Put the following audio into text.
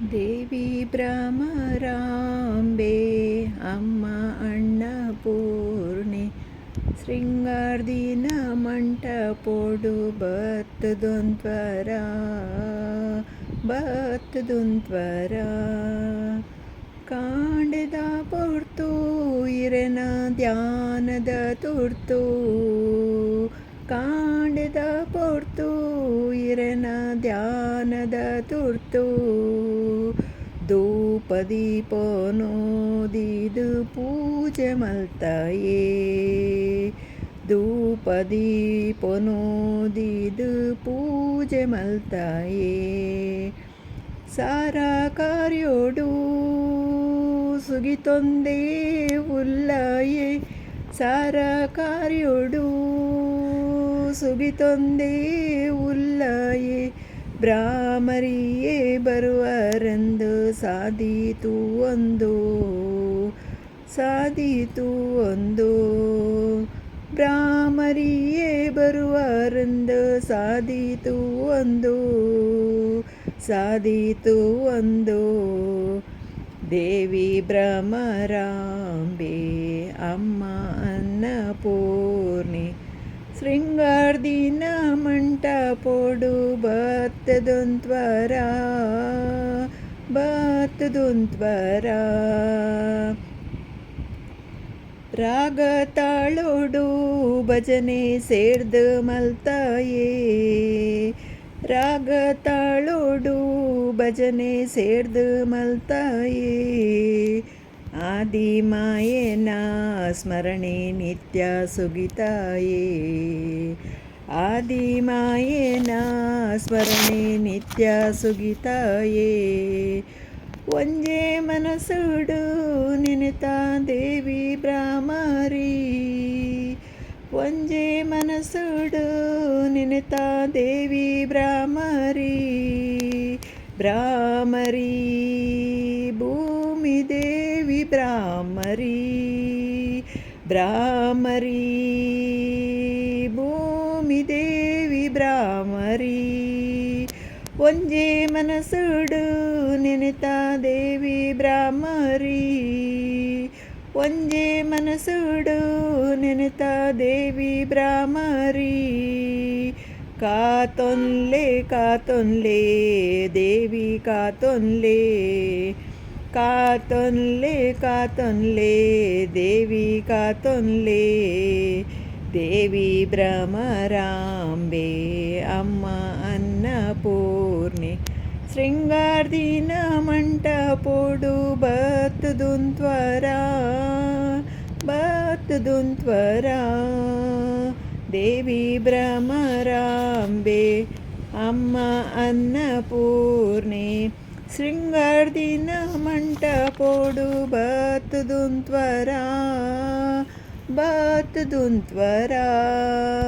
ದೇವಿ ಭ್ರಮರಾಂಬೆ ಅಮ್ಮ ಅನ್ನಪೂರ್ಣೆ ಶೃಂಗಾರದಿನ ಮಂಟಪೋಡು ಬತ್ತದೊಂತ್ವರ ಕಾಂಡೆದ ಪೊರ್ತು ಇರೆನ ಧ್ಯಾನದ ತುರ್ತು ಕಾಂಡೆದ ಪೊರ್ತು ಇರೆನ ಧ್ಯಾನದ ತುರ್ತು ಧೂಪ ದೀಪನೋದಿದು ಪೂಜೆ ಮಲ್ತಾಯೇ ಧೂಪ ದೀಪನೋದಿದು ಪೂಜೆ ಮಲ್ತಾಯೇ ಸಾರಾ ಕಾರ್ಯೋಡು ಸುಗಿತೊಂದೇ ಉಲ್ಲಾಯೇ ಸಾರಾ ಕಾರ್ಯೋಡು ಸುಗಿತೊಂದೇ ಉಲ್ಲಾಯೇ ಬ್ರಾಹ್ಮರಿಯೇ ಬರುವರೆಂದು ಸಾದೀತು ಒಂದು ಬ್ರಾಹ್ಮರಿಯೇ ಬರುವರೆಂದು ಸಾದೀತು ಒಂದು ದೇವಿ ಭ್ರಮರಾಂಬೆ ಅಮ್ಮ ಅನ್ನಪೂರ್ಣೆ ಶೃಂಗಾರದಿನ ಮಂಟಪೋಡು ಬತ್ತದೊಂತ್ವರ ರಾಗ ತಾಳೋಡು ಭಜನೆ ಸೇರ್ದು ಮಲ್ತಾಯೇ ರಾಗ ತಾಳೋಡು ಭಜನೆ ಸೇರ್ದು ಮಲ್ತಾಯೇ ಆದಿ ಮಾಯೇನ ಸ್ಮರಣೆ ನಿತ್ಯ ಸುಗಿತಾಯೇ ಆದಿ ಮಾಯೇನ ಸ್ಮರಣೆ ನಿತ್ಯ ಸುಗಿತಾಯೇ ಒಂಜೇ ಮನಸುಡು ನೆನೆತ ದೇವಿ ಭ್ರಾಮರಿ ಒಂಜೇ ಮನಸುಡು ನೆನೆತ ದೇವಿ ಭ್ರಾಮರಿ ಭೂಮಿ ದೇವಿ ಭ್ರಾಮರಿ ಭೂಮಿ ದೇವಿ ಭ್ರಾಮರಿ ಒಂಜೇ ಮನಸುಡು ನೆನೆತ ದೇವಿ ಭ್ರಾಮರಿ ಒಂಜೇ ಮನಸುಡು ನೆನೆತ ದೇವಿ ಭ್ರಾಮರಿ ಕಾತೊನ್ಲೆ ದೇವಿ ಕಾತೊನ್ಲೆ ದೇವಿ ಕಾತೊನ್ಲೆ ದೇವಿ ಭ್ರಮರಾಂಬೆ ಅಮ್ಮ ಅನ್ನಪೂರ್ಣೆ ಶೃಂಗಾರದಿನ ಮಂಟಪೋಡು ಬತ್ತದೊಂತ್ವರ ದೇವಿ ಭ್ರಮರಾಂಬೆ ಅಮ್ಮ ಅನ್ನಪೂರ್ಣೆ ಶೃಂಗಾರದಿನ ಮಂಟಪೋಡು ಬತ್ತದೊಂತ್ವರ